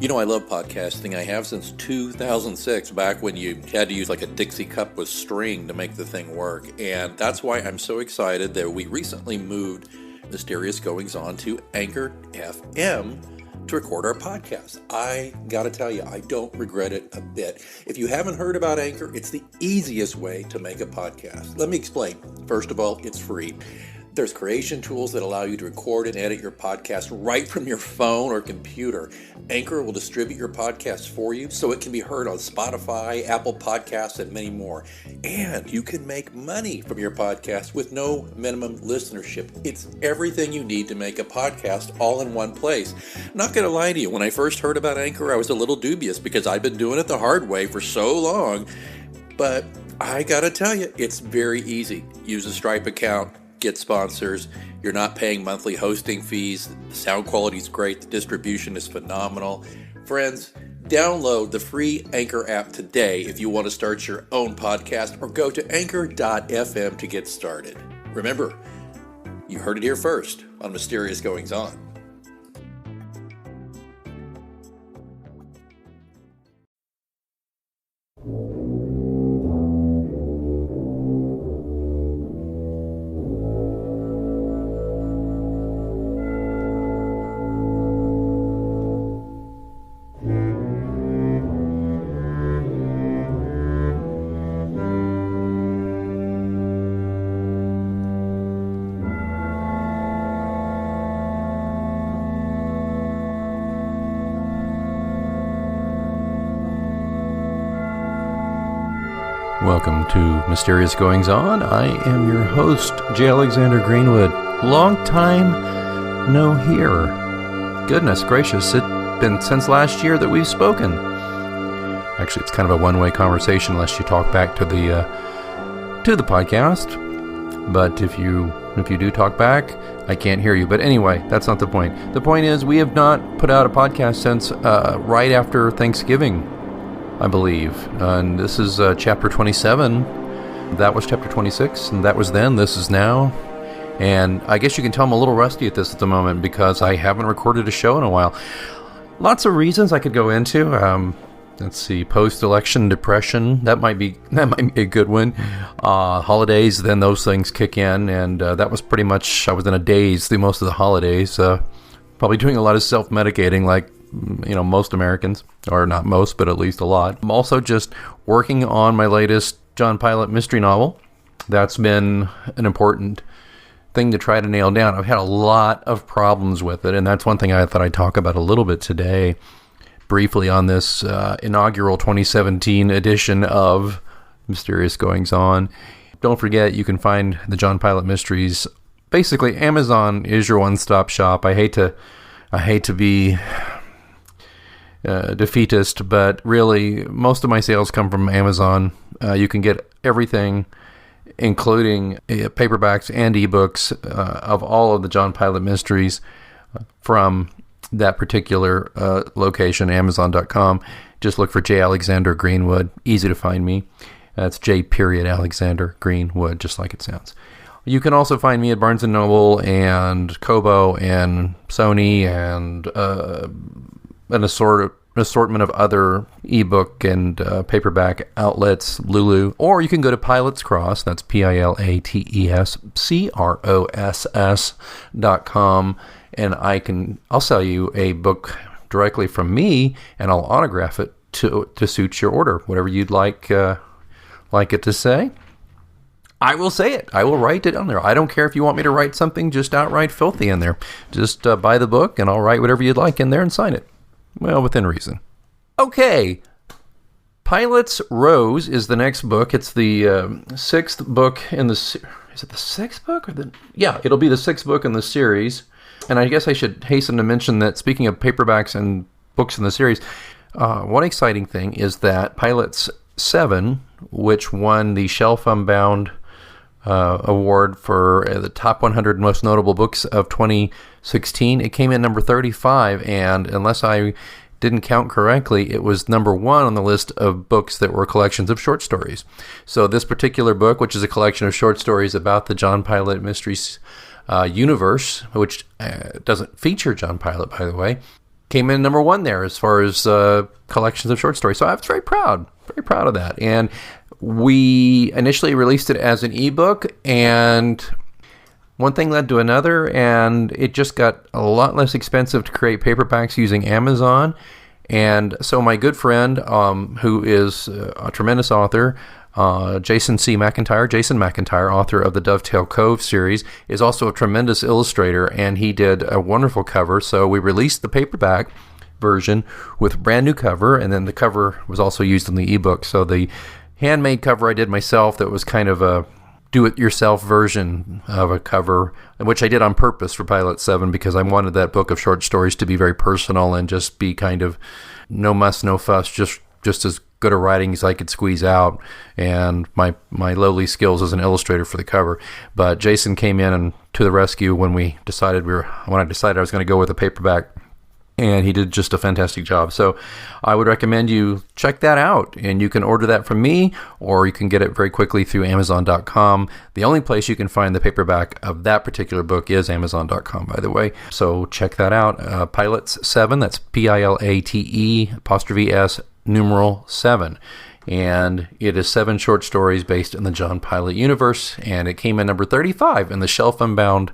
You know, I love podcasting. I have since 2006, back when you had to use like a Dixie cup with string to make the thing work. And that's why I'm so excited that we recently moved Mysterious Goings On to Anchor FM to record our podcast. I gotta tell you, I don't regret it a bit. If you haven't heard about Anchor, it's the easiest way to make a podcast. Let me explain. First of all, it's free. There's creation tools that allow you to record and edit your podcast right from your phone or computer. Anchor will distribute your podcast for you so it can be heard on Spotify, Apple Podcasts, and many more. And you can make money from your podcast with no minimum listenership. It's everything you need to make a podcast all in one place. Not going to lie to you, when I first heard about Anchor, I was a little dubious because I've been doing it the hard way for so long. But I got to tell you, it's very easy. Use a Stripe account. Get sponsors. You're not paying monthly hosting fees. The sound quality is great. The distribution is phenomenal. Friends, download the free Anchor app today if you want to start your own podcast, or go to anchor.fm to get started. Remember, you heard it here first on Mysterious Goings On. Welcome to Mysterious Goings On. I am your host, J. Alexander Greenwood. Long time no hear. Goodness gracious, it's been since last year that we've spoken. Actually, it's kind of a one-way conversation unless you talk back to the podcast. But if you do talk back, I can't hear you. But anyway, that's not the point. The point is, we have not put out a podcast since right after Thanksgiving, I believe. And this is chapter 27. That was chapter 26, and that was then. This is now. And I guess you can tell I'm a little rusty at this at the moment because I haven't recorded a show in a while. Lots of reasons I could go into. Let's see, post-election depression. That might be a good one. Holidays, then those things kick in, and that was pretty much, I was in a daze through most of the holidays. Probably doing a lot of self-medicating, like most Americans, or not most, but at least a lot. I'm also just working on my latest John Pilot mystery novel. That's been an important thing to try to nail down. I've had a lot of problems with it, and that's one thing I thought I'd talk about a little bit today, briefly on this inaugural 2017 edition of Mysterious Goings On. Don't forget, you can find the John Pilot Mysteries. Basically, Amazon is your one-stop shop. I hate to be defeatist, but really most of my sales come from Amazon. You can get everything, including paperbacks and ebooks of all of the John Pilot Mysteries from that particular location, Amazon.com. Just look for J. Alexander Greenwood. Easy to find me. That's J. Alexander Greenwood, just like it sounds. You can also find me at Barnes & Noble and Kobo and Sony and an assortment of other ebook and paperback outlets, Lulu, or you can go to Pilot's Cross, that's PILATESCROSS.com, and I'll sell you a book directly from me, and I'll autograph it to suit your order, whatever you'd like it to say. I will say it. I will write it on there. I don't care if you want me to write something just outright filthy in there. Just buy the book, and I'll write whatever you'd like in there and sign it. Well, within reason. Okay. Pilot's Rose is the next book. It's the sixth book in the... Is it the sixth book? Yeah, it'll be the sixth book in the series. And I guess I should hasten to mention that, speaking of paperbacks and books in the series, one exciting thing is that Pilot's 7, which won the Shelf Unbound award for the top 100 most notable books of 2016. It came in number 35, and unless I didn't count correctly, it was number 1 on the list of books that were collections of short stories. So this particular book, which is a collection of short stories about the John Pilot Mysteries universe, which doesn't feature John Pilot, by the way, came in number one there as far as collections of short stories. So I was very proud of that. And we initially released it as an ebook, and one thing led to another, and it just got a lot less expensive to create paperbacks using Amazon. And so my good friend, who is a tremendous author, Jason McIntyre, author of the Dovetail Cove series, is also a tremendous illustrator, and he did a wonderful cover. So we released the paperback version with a brand new cover, and then the cover was also used in the ebook. So the handmade cover I did myself, that was kind of a do-it-yourself version of a cover, which I did on purpose for Pilot 7 because I wanted that book of short stories to be very personal and just be kind of no muss, no fuss, just as good a writing as I could squeeze out, and my lowly skills as an illustrator for the cover. But Jason came in and to the rescue when I decided I was going to go with a paperback, and he did just a fantastic job. So I would recommend you check that out, and you can order that from me, or you can get it very quickly through Amazon.com. The only place you can find the paperback of that particular book is Amazon.com, by the way. So check that out. Pilots 7, that's PILATE''S numeral 7. And it is 7 short stories based in the John Pilot universe, and it came in number 35 in the Shelf Unbound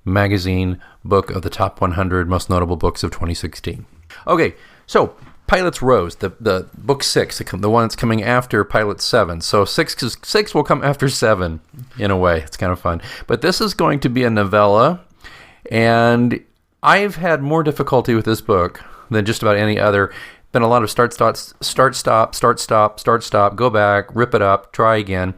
magazine book of the top 100 most notable books of 2016. Okay, so Pilot's Rose, the book 6, the one that's coming after Pilot 7. So 6 will come after 7 in a way. It's kind of fun. But this is going to be a novella, and I've had more difficulty with this book than just about any other. Been a lot of start, stop, go back, rip it up, try again.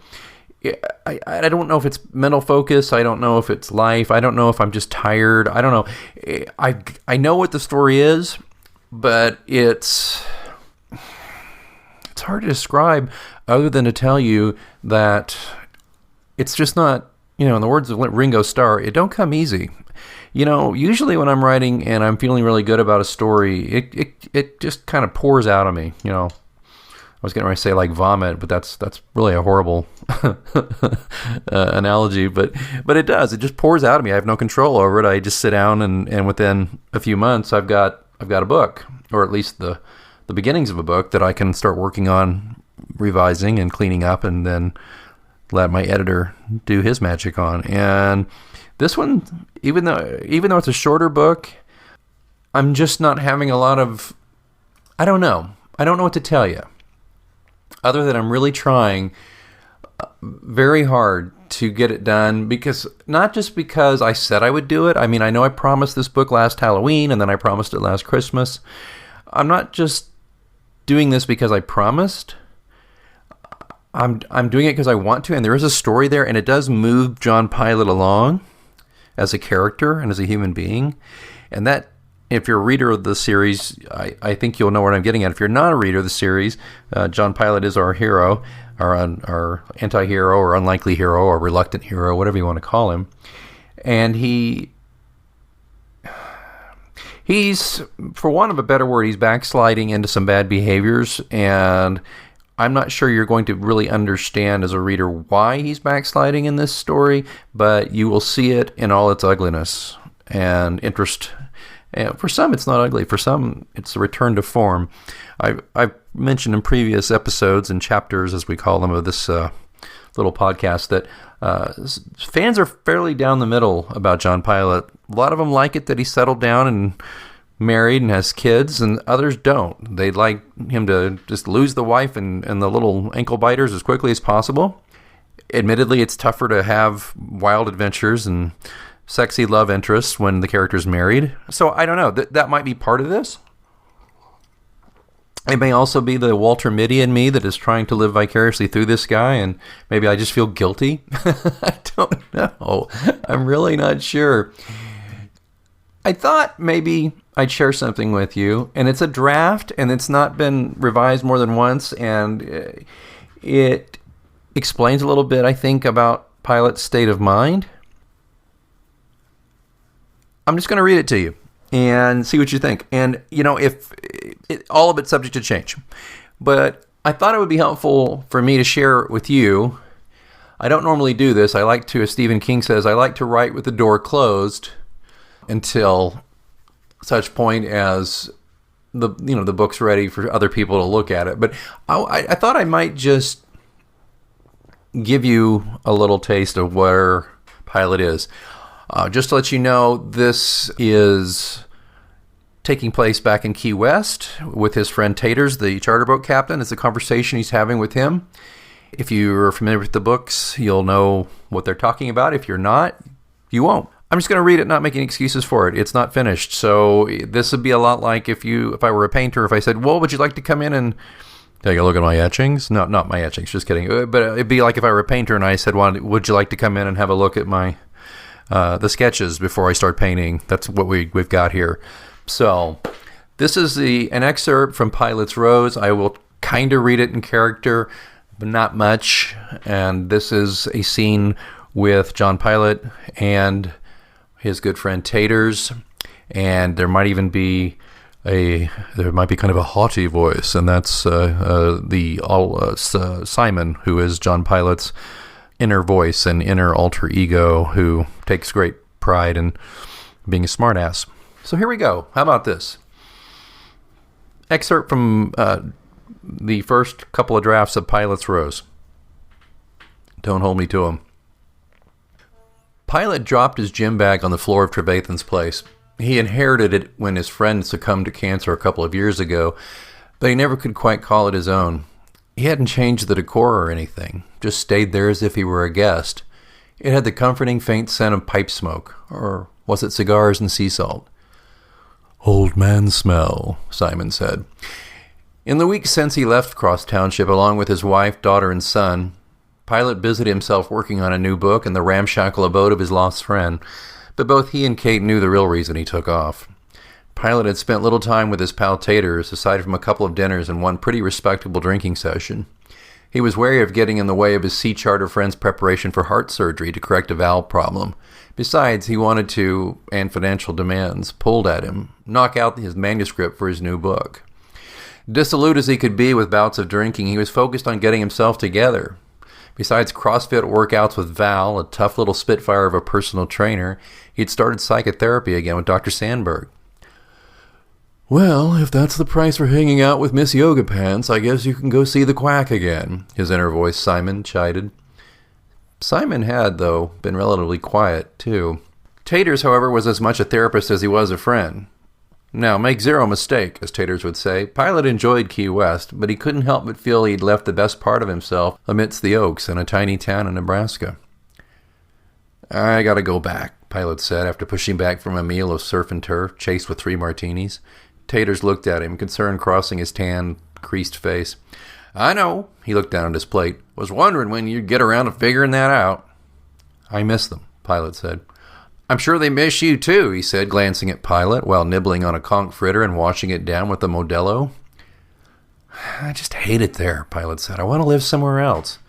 I don't know if it's mental focus. I don't know if it's life. I don't know if I'm just tired. I don't know. I know what the story is, but it's hard to describe other than to tell you that it's just not, in the words of Ringo Starr, it don't come easy. Usually when I'm writing and I'm feeling really good about a story, it just kind of pours out of me, I was getting ready to say like vomit, but that's really a horrible analogy. But it does. It just pours out of me. I have no control over it. I just sit down and within a few months, I've got a book, or at least the beginnings of a book that I can start working on, revising and cleaning up, and then let my editor do his magic on. And this one, even though it's a shorter book, I'm just not having a lot of. I don't know what to tell you, other than I'm really trying very hard to get it done, because not just because I said I would do it. I mean, I know I promised this book last Halloween, and then I promised it last Christmas. I'm not just doing this because I promised. I'm doing it because I want to, and there is a story there, and it does move John Pilot along as a character and as a human being. And that, if you're a reader of the series, I think you'll know what I'm getting at. If you're not a reader of the series, John Pilot is our hero, our anti-hero, or unlikely hero, or reluctant hero, whatever you want to call him. And he's, for want of a better word, he's backsliding into some bad behaviors, and I'm not sure you're going to really understand as a reader why he's backsliding in this story, but you will see it in all its ugliness and interest. And for some, it's not ugly. For some, it's a return to form. I've mentioned in previous episodes and chapters, as we call them, of this little podcast, that fans are fairly down the middle about John Pilot. A lot of them like it that he settled down and married and has kids, and others don't. They'd like him to just lose the wife and the little ankle biters as quickly as possible. Admittedly, it's tougher to have wild adventures and sexy love interests when the character's married. So I don't know. That might be part of this. It may also be the Walter Mitty in me that is trying to live vicariously through this guy, and maybe I just feel guilty. I don't know. I'm really not sure. I thought maybe I'd share something with you, and it's a draft, and it's not been revised more than once, and it explains a little bit, I think, about Pilot's state of mind. I'm just going to read it to you and see what you think. And, if all of it's subject to change. But I thought it would be helpful for me to share it with you. I don't normally do this. I like to, as Stephen King says, I like to write with the door closed until such point as the book's ready for other people to look at it. But I thought I might just give you a little taste of where Pilot is. Just to let you know, this is taking place back in Key West with his friend Taters, the charter boat captain. It's a conversation he's having with him. If you're familiar with the books, you'll know what they're talking about. If you're not, you won't. I'm just going to read it, not making excuses for it. It's not finished. So this would be a lot like if I were a painter, if I said, well, would you like to come in and take a look at my etchings? No, not my etchings, just kidding. But it'd be like if I were a painter and I said, well, would you like to come in and have a look at my the sketches before I start painting? That's what we've got here. So this is an excerpt from Pilot's Rose. I will kind of read it in character, but not much. And this is a scene with John Pilot and his good friend Taters, and there might be kind of a haughty voice, and that's Simon, who is John Pilot's inner voice and inner alter ego, who takes great pride in being a smartass. So here we go. How about this? Excerpt from the first couple of drafts of Pilot's Rose. Don't hold me to them. Pilot dropped his gym bag on the floor of Trevathan's place. He inherited it when his friend succumbed to cancer a couple of years ago, but he never could quite call it his own. He hadn't changed the decor or anything, just stayed there as if he were a guest. It had the comforting faint scent of pipe smoke, or was it cigars and sea salt? Old man smell, Simon said. In the weeks since he left Cross Township along with his wife, daughter, and son, Pilot busied himself working on a new book in the ramshackle abode of his lost friend, but both he and Kate knew the real reason he took off. Pilot had spent little time with his pal Taters, aside from a couple of dinners and one pretty respectable drinking session. He was wary of getting in the way of his sea charter friend's preparation for heart surgery to correct a valve problem. Besides, he wanted to, and financial demands pulled at him, knock out his manuscript for his new book. Dissolute as he could be with bouts of drinking, he was focused on getting himself together. Besides CrossFit workouts with Val, a tough little spitfire of a personal trainer, he'd started psychotherapy again with Dr. Sandberg. Well, if that's the price for hanging out with Miss Yoga Pants, I guess you can go see the quack again, his inner voice Simon chided. Simon had, though, been relatively quiet, too. Taters, however, was as much a therapist as he was a friend. Now, make zero mistake, as Taters would say, Pilot enjoyed Key West, but he couldn't help but feel he'd left the best part of himself amidst the oaks in a tiny town in Nebraska. I gotta go back, Pilot said, after pushing back from a meal of surf and turf, chased with 3 martinis. Taters looked at him, concern crossing his tan, creased face. I know, he looked down at his plate. Was wondering when you'd get around to figuring that out. I miss them, Pilot said. I'm sure they miss you too, he said, glancing at Pilot while nibbling on a conch fritter and washing it down with a Modelo. I just hate it there, Pilot said. I want to live somewhere else.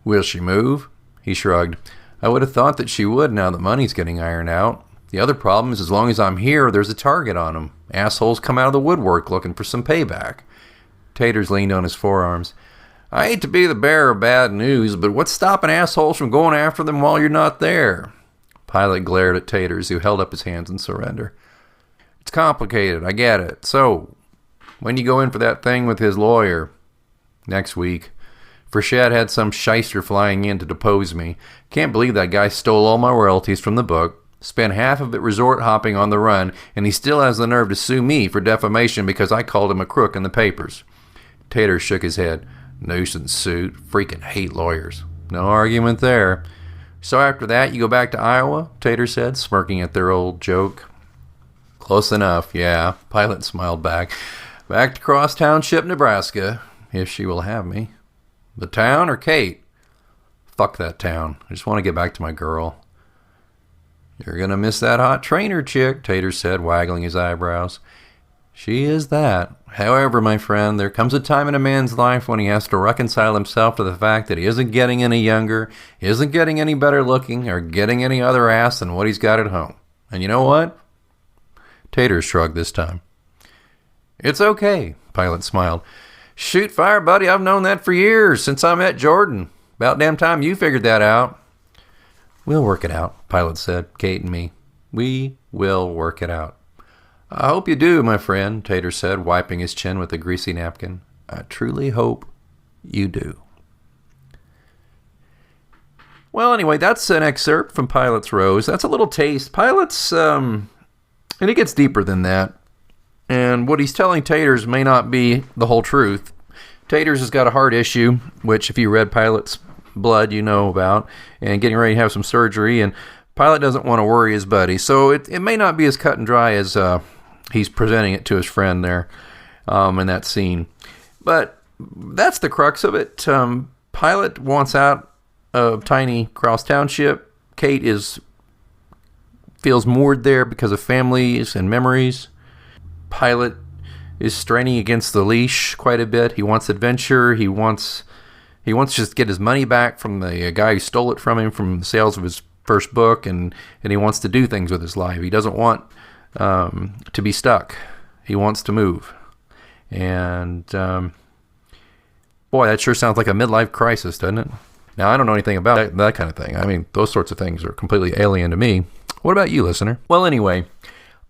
Will she move? He shrugged. I would have thought that she would now that money's getting ironed out. The other problem is as long as I'm here, there's a target on them. Assholes come out of the woodwork looking for some payback. Taters leaned on his forearms. I hate to be the bearer of bad news, but what's stopping assholes from going after them while you're not there? Pilot glared at Taters, who held up his hands in surrender. It's complicated, I get it. So, when you go in for that thing with his lawyer? Next week. Frechette had some shyster flying in to depose me. Can't believe that guy stole all my royalties from the book, spent half of it resort hopping on the run, and he still has the nerve to sue me for defamation because I called him a crook in the papers. Taters shook his head. Nuisance suit. Freaking hate lawyers. No argument there. So after that, you go back to Iowa? Tater said, smirking at their old joke. Close enough, yeah. Pilot smiled back. Back to Cross Township, Nebraska, if she will have me. The town or Kate? Fuck that town. I just want to get back to my girl. You're going to miss that hot trainer chick, Tater said, waggling his eyebrows. She is that. However, my friend, there comes a time in a man's life when he has to reconcile himself to the fact that he isn't getting any younger, isn't getting any better looking, or getting any other ass than what he's got at home. And you know what? Tater shrugged this time. It's okay, Pilot smiled. Shoot fire, buddy, I've known that for years, since I met Jordan. About damn time you figured that out. We'll work it out, Pilot said, Kate and me. We will work it out. I hope you do, my friend, Tater said, wiping his chin with a greasy napkin. I truly hope you do. Well, anyway, that's an excerpt from Pilot's Rose. That's a little taste. Pilot's, and it gets deeper than that. And what he's telling Taters may not be the whole truth. Taters has got a heart issue, which if you read Pilot's Blood, you know about, and getting ready to have some surgery, and Pilot doesn't want to worry his buddy. So it may not be as cut and dry as he's presenting it to his friend there in that scene. But that's the crux of it. Pilot wants out of tiny Cross Township. Kate feels moored there because of families and memories. Pilot is straining against the leash quite a bit. He wants adventure. He wants to just get his money back from the guy who stole it from him from the sales of his first book, and he wants to do things with his life. He doesn't want to be stuck. He wants to move. And boy, that sure sounds like a midlife crisis, doesn't it? Now, I don't know anything about that kind of thing. I mean, those sorts of things are completely alien to me. What about you, listener? Well, anyway,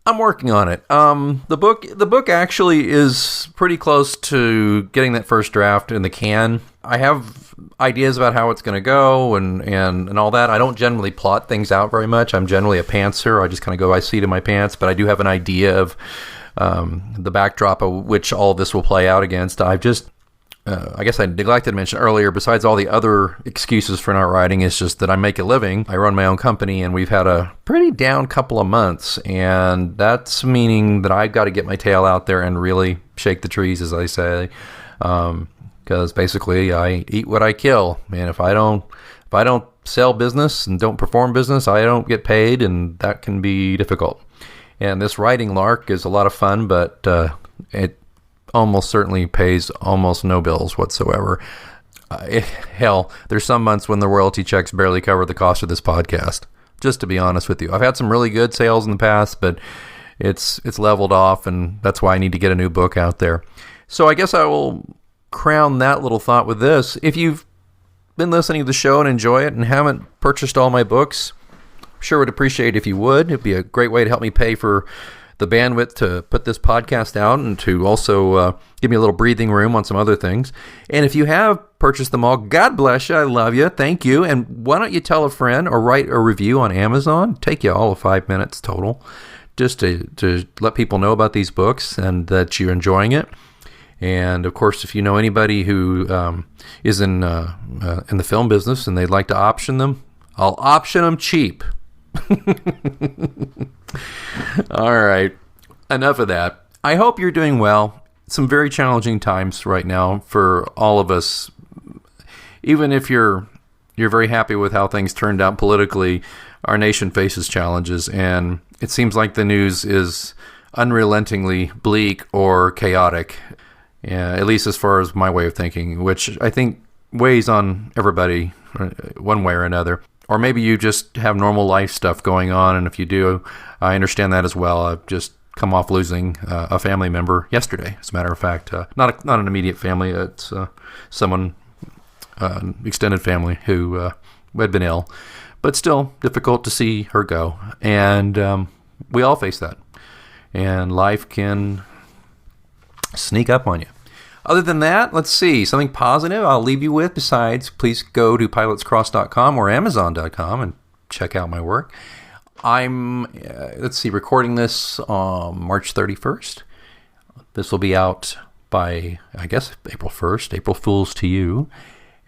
I'm working on it. The book actually is pretty close to getting that first draft in the can. I have ideas about how it's going to go and all that. I don't generally plot things out very much. I'm generally a pantser. I just kind of go by seat of my pants, but I do have an idea of the backdrop of which all of this will play out against. I guess I neglected to mention earlier, besides all the other excuses for not writing, is just that I make a living. I run my own company, and we've had a pretty down couple of months, and that's meaning that I've got to get my tail out there and really shake the trees, as I say, because basically I eat what I kill, and if I don't sell business and don't perform business, I don't get paid, and that can be difficult. And this writing lark is a lot of fun, but it almost certainly pays almost no bills whatsoever. Hell, there's some months when the royalty checks barely cover the cost of this podcast, just to be honest with you. I've had some really good sales in the past, but it's leveled off, and that's why I need to get a new book out there. So I guess I will crown that little thought with this. If you've been listening to the show and enjoy it and haven't purchased all my books, sure would appreciate it if you would. It'd be a great way to help me pay for the bandwidth to put this podcast out and to also give me a little breathing room on some other things. And if you have purchased them all, God bless you. I love you. Thank you. And why don't you tell a friend or write a review on Amazon? Take you all of 5 minutes total, just to let people know about these books and that you're enjoying it. And of course, if you know anybody who is in the film business and they'd like to option them, I'll option them cheap. All right, enough of that. I hope you're doing well. Some very challenging times right now for all of us. Even if you're very happy with how things turned out politically, our nation faces challenges, and it seems like the news is unrelentingly bleak or chaotic, at least as far as my way of thinking, which I think weighs on everybody one way or another. Or maybe you just have normal life stuff going on, and if you do, I understand that as well. I've just come off losing a family member yesterday, as a matter of fact. Not an immediate family, it's someone, extended family, who had been ill. But still, difficult to see her go. And we all face that. And life can sneak up on you. Other than that, let's see, something positive I'll leave you with. Besides, please go to pilotscross.com or amazon.com and check out my work. I'm, recording this on March 31st. This will be out by, I guess, April 1st. April Fool's to you.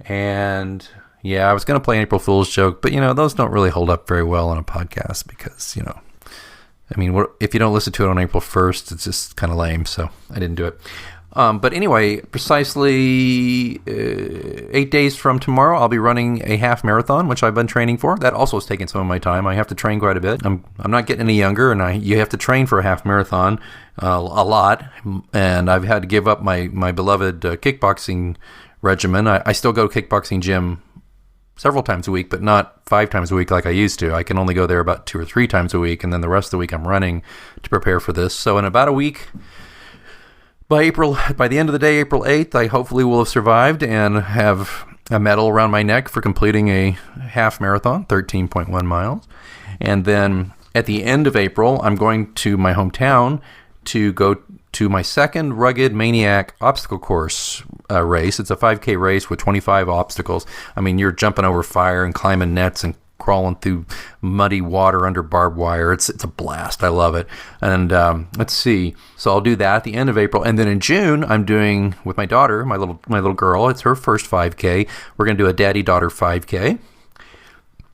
And yeah, I was going to play an April Fool's joke, but, those don't really hold up very well on a podcast because, if you don't listen to it on April 1st, it's just kind of lame, so I didn't do it. But anyway, precisely 8 days from tomorrow, I'll be running a half marathon, which I've been training for. That also has taken some of my time. I have to train quite a bit. I'm not getting any younger, and you have to train for a half marathon a lot. And I've had to give up my beloved kickboxing regimen. I still go to kickboxing gym several times a week, but not 5 times a week like I used to. I can only go there about 2 or 3 times a week, and then the rest of the week I'm running to prepare for this. So in about a week, by the end of the day, April 8th, I hopefully will have survived and have a medal around my neck for completing a half marathon, 13.1 miles. And then at the end of April, I'm going to my hometown to go to my second Rugged Maniac obstacle course race. It's a 5K race with 25 obstacles. I mean, you're jumping over fire and climbing nets and crawling through muddy water under barbed wire. It's a blast. I love it. And let's see. So I'll do that at the end of April. And then in June, I'm doing with my daughter, my little girl. It's her first 5K. We're going to do a daddy-daughter 5K.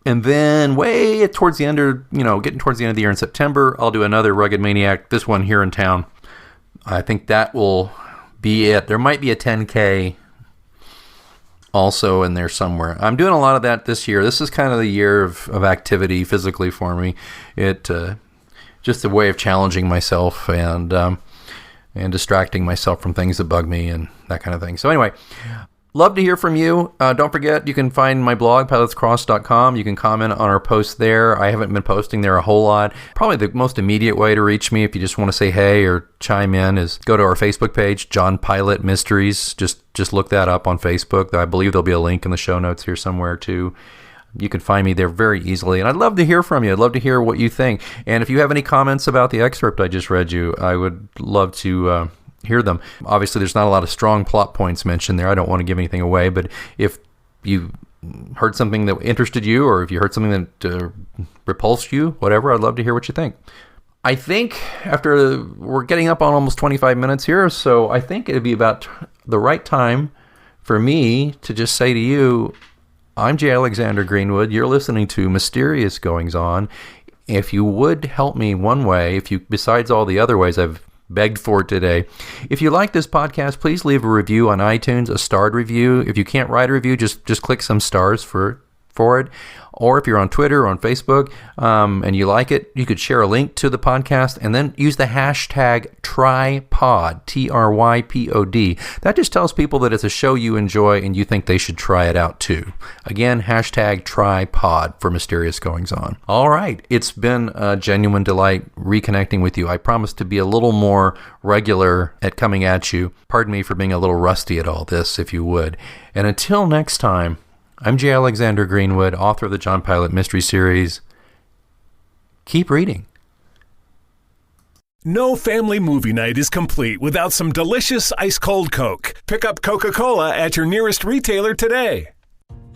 And then way towards the end of, getting towards the end of the year in September, I'll do another Rugged Maniac, this one here in town. I think that will be it. There might be a 10K also in there somewhere. I'm doing a lot of that this year. This is kind of the year of activity physically for me. It just a way of challenging myself and distracting myself from things that bug me and that kind of thing. So anyway, love to hear from you. Don't forget, you can find my blog, pilotscross.com. You can comment on our posts there. I haven't been posting there a whole lot. Probably the most immediate way to reach me if you just want to say hey or chime in is go to our Facebook page, John Pilot Mysteries. Just look that up on Facebook. I believe there'll be a link in the show notes here somewhere too. You can find me there very easily. And I'd love to hear from you. I'd love to hear what you think. And if you have any comments about the excerpt I just read you, I would love to hear them. Obviously, there's not a lot of strong plot points mentioned there. I don't want to give anything away, but if you heard something that interested you or if you heard something that repulsed you, whatever, I'd love to hear what you think. I think we're getting up on almost 25 minutes here, so I think it'd be about the right time for me to just say to you, I'm J. Alexander Greenwood. You're listening to Mysterious Goings On. If you would help me one way, besides all the other ways I've begged for today. If you like this podcast, please leave a review on iTunes, a starred review. If you can't write a review, just click some stars for it. Or if you're on Twitter or on Facebook and you like it, you could share a link to the podcast and then use the hashtag TRYPOD, TRYPOD. That just tells people that it's a show you enjoy and you think they should try it out too. Again, hashtag TRYPOD for Mysterious Goings On. All right, it's been a genuine delight reconnecting with you. I promise to be a little more regular at coming at you. Pardon me for being a little rusty at all this, if you would. And until next time, I'm J. Alexander Greenwood, author of the John Pilot Mystery Series. Keep reading. No family movie night is complete without some delicious ice-cold Coke. Pick up Coca-Cola at your nearest retailer today.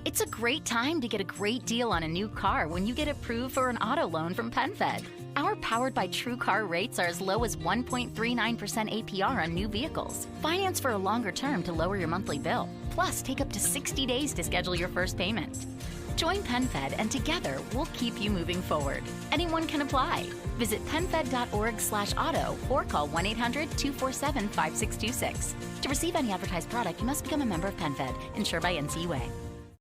It's a great time to get a great deal on a new car when you get approved for an auto loan from PenFed. Our Powered by True Car rates are as low as 1.39% APR on new vehicles. Finance for a longer term to lower your monthly bill. Plus, take up to 60 days to schedule your first payment. Join PenFed and together we'll keep you moving forward. Anyone can apply. Visit penfed.org/auto or call 1-800-247-5626. To receive any advertised product, you must become a member of PenFed, insured by NCUA.